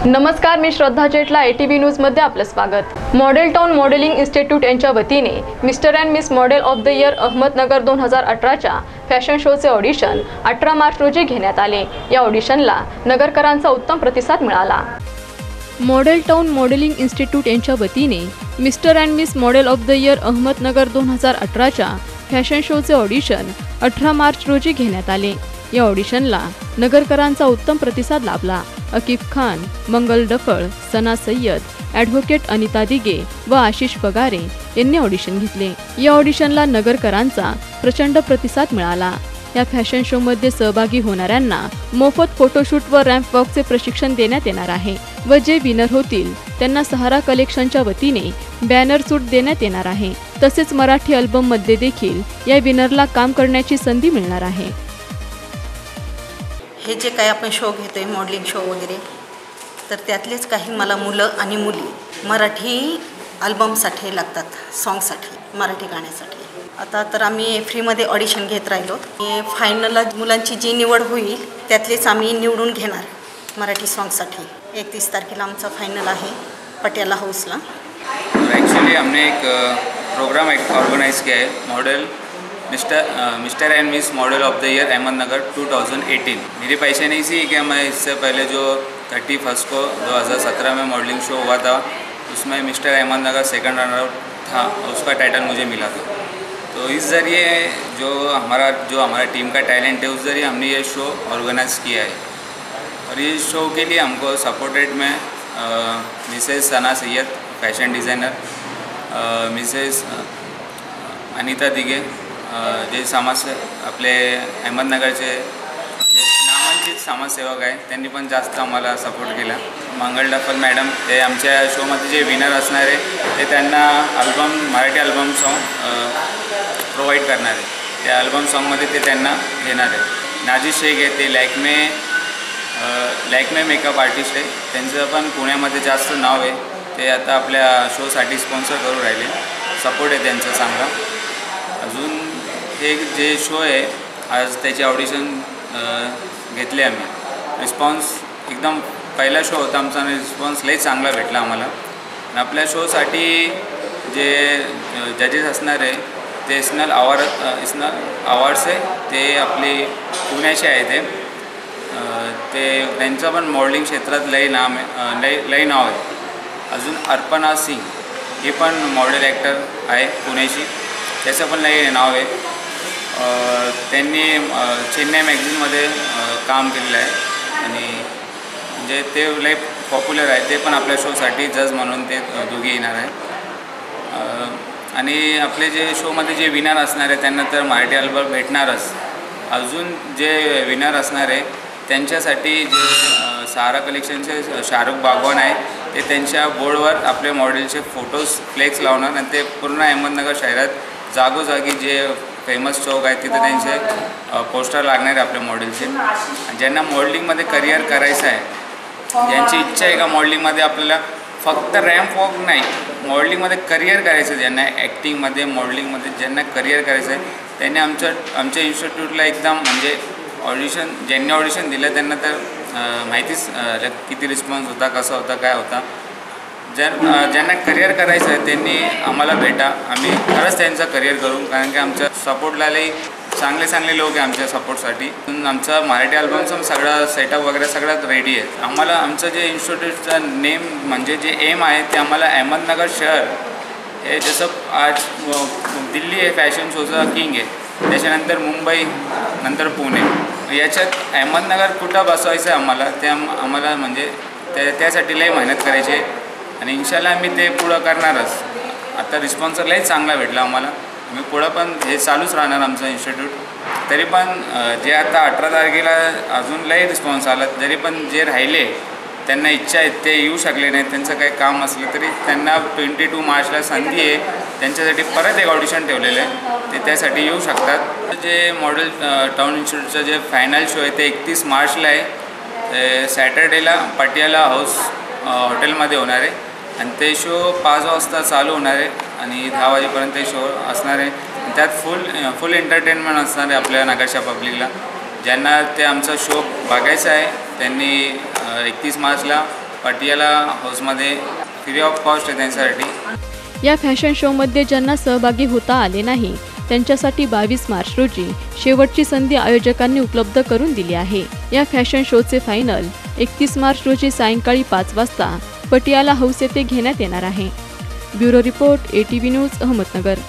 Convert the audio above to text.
नमस्कार, मी श्रद्धा जेटला ATV न्यूजमध्ये आपलं स्वागत। मॉडेल टाउन मॉडेलिंग इन्स्टिट्यूट यांच्या वतीने mister and miss model of the year Ahmednagar 2018च्या फॅशन शोचे ऑडिशन 18 मार्च रोजी घेण्यात आले। या ऑडिशनला नगरकरांचा उत्तम प्रतिसाद मिळाला। मॉडेल टाउन मॉडेलिंग इन्स्टिट्यूट यांच्या वतीने mister and miss model of the year Ahmednagar 2018च्या फॅशन शोचे ऑडिशन 18 मार्च रोजी घेण्यात आले। या ऑडिशनला नगरकरांचा उत्तम प्रतिसाद लाभला। अकीफ खान, मंगल डफळ, सना सय्यद, ॲडव्होकेट अनिता दिगे व आशिष पगारे यांनी ऑडिशन घेतले। या ऑडिशनला नगरकरांचा प्रचंड प्रतिसाद मिळाला। या फॅशन शो मध्ये सहभागी होणाऱ्यांना मोफत फोटोशूट व रॅम्प वॉकचे प्रशिक्षण देण्यात येणार आहे व जे विनर होतील त्यांना सहारा कलेक्शनच्या वतीने बॅनर सूट देण्यात येणार आहे। तसेच मराठी अल्बम मध्ये देखील या विनरला काम करण्याची संधी मिळणार आहे। हे जे काही आपण शो घेतोय मॉडेलिंग शो वगैरे, तर त्यातलेच काही मला मुलं आणि मुली मराठी अल्बमसाठी लागतात, सॉन्गसाठी, मराठी गाण्यासाठी। आता तर आम्ही फ्रीमध्ये ऑडिशन घेत राहिलो। फायनलला मुलांची जी निवड होईल त्यातलेच आम्ही निवडून घेणार मराठी सॉन्गसाठी। 31 तारखेला आमचा फायनल आहे पटियाला हाउसला। एक्चुअली हमने एक प्रोग्राम ऑर्गेनाइज किया है, model mister end miss model of the year Ahmednagar 2018। मेरी पैसे नहीं थी कि मैं इससे पहले जो 31 को 2017 में मॉडलिंग शो हुआ था उसमें मिस्टर अहमदनगर सेकंड रनर था, उसका टाइटल मुझे मिला था। तो इस ज़रिए जो हमारा टीम का टैलेंट है उस ज़रिए हमने ये शो ऑर्गेनाइज किया है। और इस शो के लिए हमको सपोर्टेड में Mrs Sana Sayyad fashion designer, Mrs Anita Dige जे समाज आपले अहमदनगरचे म्हणजे नामांकित समाजसेवक आहे, त्यांनी पण जास्त आम्हाला सपोर्ट केला। मंगल डफल मॅडम ते आमच्या शोमध्ये जे विनर असणार आहे ते त्यांना मराठी अल्बम सॉन्ग प्रोवाईड करणार आहे। त्या अल्बम सॉन्गमध्ये ते त्यांना घेणार आहे। नाजी शेख आहे, ते लॅकमे मेकअप आर्टिस्ट आहे, त्यांचं पण पुण्यामध्ये जास्त नाव आहे। ते आता आपल्या शोसाठी स्पॉन्सर करू राहिले, सपोर्ट आहे त्यांचा चांगला। अजून हे जे शो आहे आज त्याचे ऑडिशन घेतले आम्ही। रिस्पॉन्स एकदम पहिला शो होता आमचा, रिस्पॉन्स लई चांगला भेटला आम्हाला। आणि आपल्या शोसाठी जे जजेस असणार आहे ते नॅशनल अवॉर्ड्स आहे, ते आपली पुण्याचे आहे। ते त्यांचं पण मॉडेलिंग क्षेत्रात लई नाव आहे। अजून अर्पणा सिंग ही पण मॉडेल ॲक्टर आहे पुण्याची, त्याचं पण लई नाव आहे। त्यांनी चेन्नई मॅगझिनमध्ये काम केलेलं आहे आणि म्हणजे ते लई पॉप्युलर आहे। ते पण आपल्या शोसाठी जज म्हणून ते दोघे येणार आहे। आणि आपले जे शोमध्ये जे विनर असणार आहे त्यांना तर मराठी अल्बम भेटणारच। अजून जे विनर असणार आहे त्यांच्यासाठी जे सहारा कलेक्शनचे शाहरुख बागवान आहे ते त्यांच्या बोर्डवर आपले मॉडेलचे फोटोज फ्लेक्स लावणार आणि ते पूर्ण अहमदनगर शहरात जागोजागी जे फेमस चौक आहे तिथे त्यांचे पोस्टर लागणार आहे आपल्या मॉडेलचे। ज्यांना मॉडेलिंगमध्ये करिअर करायचं आहे, ज्यांची इच्छा आहे का मॉडेलिंगमध्ये आपल्याला फक्त रॅम्प वॉक नाही, मॉडेलिंगमध्ये करिअर करायचं आहे, ज्यांना ॲक्टिंगमध्ये मॉडेलिंगमध्ये ज्यांना करिअर करायचं आहे त्यांनी आमच्या इन्स्टिट्यूटला एकदम म्हणजे ज्यांनी ऑडिशन दिलं त्यांना तर माहितीच किती रिस्पॉन्स होता, कसा होता, काय होता। ज्यांना करिअर करायचं आहे त्यांनी आम्हाला भेटा, आम्ही खरंच त्यांचं करिअर करू। कारण की आमच्या सपोर्टला लई चांगले लोक आहे आमच्या सपोर्टसाठी। आमचा मराठी अल्बमचं सगळं सेटअप वगैरे सगळं रेडी आहे। आम्हाला आमचं जे इन्स्टिट्यूटचं नेम म्हणजे जे एम आहे ते आम्हाला अहमदनगर शहर हे जसं आज दिल्ली हे फॅशन शोचं किंग आहे, त्याच्यानंतर मुंबई, नंतर पुणे, याच्यात अहमदनगर कुठं बसवायचं आहे आम्हाला, ते आम्हाला म्हणजे त्यासाठी लई मेहनत करायची आहे आणि इन्शाल्लाह आम्ही ते पुढं करणारच। आता रिस्पॉन्स लई चांगला भेटला आम्हाला, आम्ही पुढं पण हे चालूच राहणार आमचं इन्स्टिट्यूट। तरी पण जे आता 18 तारखेला अजून लई रिस्पॉन्स आला, जरी पण जे राहिले त्यांना इच्छा आहे ते येऊ शकले नाही, त्यांचं काही काम असलं तरी त्यांना 22 मार्चला संधी आहे, त्यांच्यासाठी परत एक ऑडिशन ठेवलेलं आहे, ते त्यासाठी येऊ शकतात। जे मॉडेल टाउन इन्स्टिट्यूटचं जे फायनल शो आहे ते 31 मार्चला आहे, सॅटर्डेला पटियाला हाऊस हॉटेलमध्ये होणार आहे आणि ते शो 5 वाजता चालू होणार आहे आणि 10 वाजेपर्यंत ते शो असणार आहे। त्यात फुल एंटरटेनमेंट असणार आहे आपल्या नगरच्या पब्लिकला। ज्यांना ते आमचा शो बघायचा आहे त्यांनी 31 मार्चला पटियाला हाऊसमध्ये फ्री ऑफ कॉस्ट आहे त्यांच्यासाठी। या फॅशन शोमध्ये ज्यांना सहभागी होता आले नाही त्यांच्यासाठी 22 मार्च रोजी शेवटची संधी आयोजकांनी उपलब्ध करून दिली आहे। या फॅशन शोचे फायनल 31 मार्च रोजी सायंकाळी 5 वाजता पटियाला हाऊस येथे घेण्यात येणार आहे। Bureau report ATV news Ahmednagar.